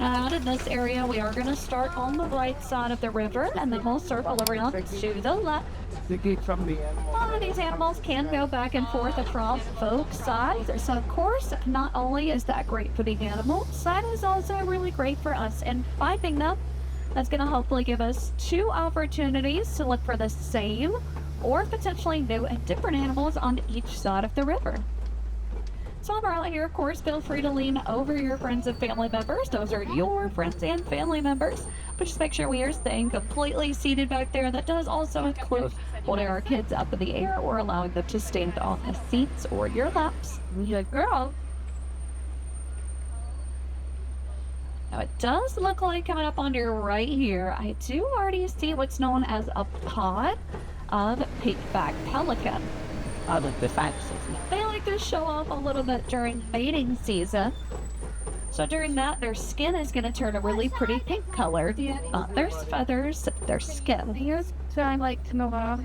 Out in this area, we are going to start on the right side of the river, and then we'll circle around to the left. All of these animals can go back and forth across both sides. So, of course, not only is that great for the animals, that is also really great for us in finding them. That's going to hopefully give us two opportunities to look for the same or potentially new and different animals on each side of the river. So while we're out here, of course, feel free to lean over your friends and family members. Those are your friends and family members. But just make sure we are staying completely seated back there. That does also include holding our kids up in the air or allowing them to stand on the seats or your laps. Good girl. Now it does look like coming up on your right here, I do already see what's known as a pod of pink-back pelican. They like to show off a little bit during mating season. So during that, their skin is going to turn a really pretty pink color. Not their feathers, their skin. Here's what I like to know about.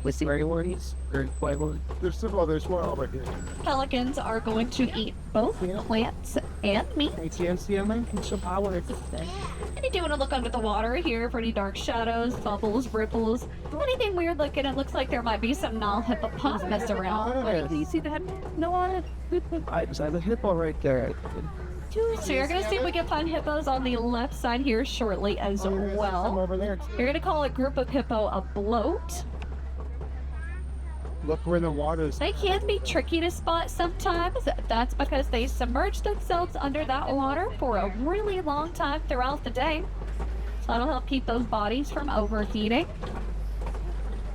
With the worries, very playful. There's some others over here. Pelicans are going to eat both plants and meat. I can't see them in some power. And you do want to look under the water here for any dark shadows, bubbles, ripples, anything weird looking. It looks like there might be some Nile hippopotamus around. Do you see that? No one. I have a hippo right there. So you're going to see if we can find hippos on the left side here shortly as I'm well. over there. You're going to call a group of hippo a bloat. Look where the water's. They can be tricky to spot sometimes. That's because they submerge themselves under that water for a really long time throughout the day. So that'll help keep those bodies from overheating.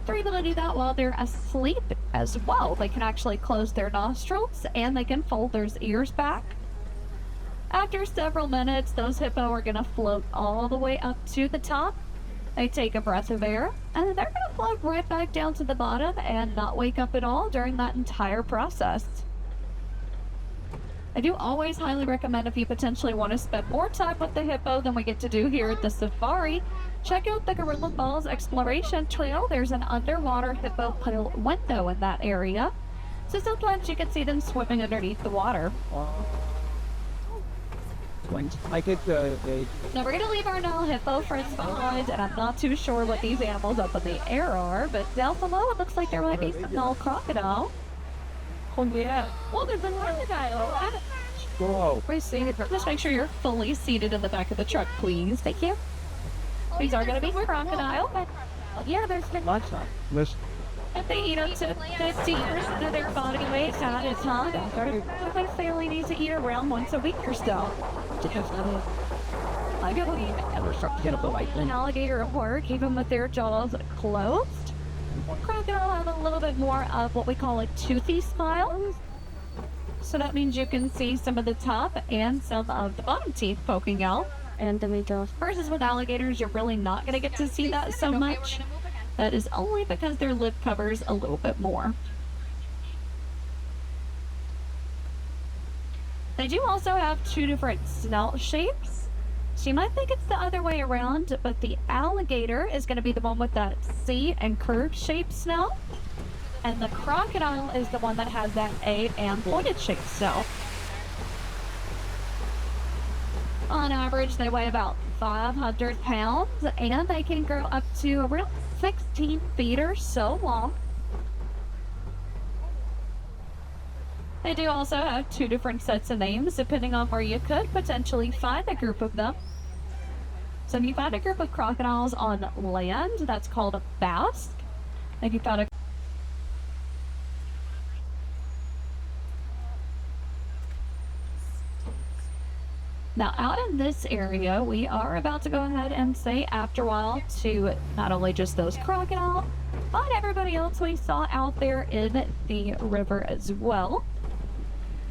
They're able to do that while they're asleep as well. They can actually close their nostrils and they can fold their ears back. After several minutes, those hippo are going to float all the way up to the top. They take a breath of air, and then they're going to float right back down to the bottom and not wake up at all during that entire process. I do always highly recommend if you potentially want to spend more time with the hippo than we get to do here at the safari, check out the Gorilla Falls Exploration Trail. There's an underwater hippo puddle window in that area, so sometimes you can see them swimming underneath the water. I get the. Now we're going to leave our Nile hippo friends behind, and I'm not too sure what these animals up in the air are, but down below it looks like there might be some Nile crocodile. Oh, yeah. Well, there's a crocodile. Whoa. Just make sure you're fully seated in the back of the truck, please. Thank you. These are going to be crocodile. Yeah, there's been Lots of. Listen. if they eat up to 50% of their body weight at a time. They fairly need to eat around once a week or so. I go an alligator at work, even with their jaws closed. Crocodile have a little bit more of what we call a toothy smile. So that means you can see some of the top and some of the bottom teeth poking out. And then we go. Versus with alligators, you're really not going to get to see that so much. That is only because their lip covers a little bit more. They do also have two different snout shapes. So you might think it's the other way around, but the alligator is going to be the one with that C and curved shaped snout. And the crocodile is the one that has that A and pointed shaped snout. On average, they weigh about 500 pounds, and they can grow up to around 16 feet or so long. They do also have two different sets of names, depending on where you could potentially find a group of them. So if you find a group of crocodiles on land, that's called a basque. If you found a Now, out in this area, we are about to go ahead and say after a while to not only just those crocodiles, but everybody else we saw out there in the river as well.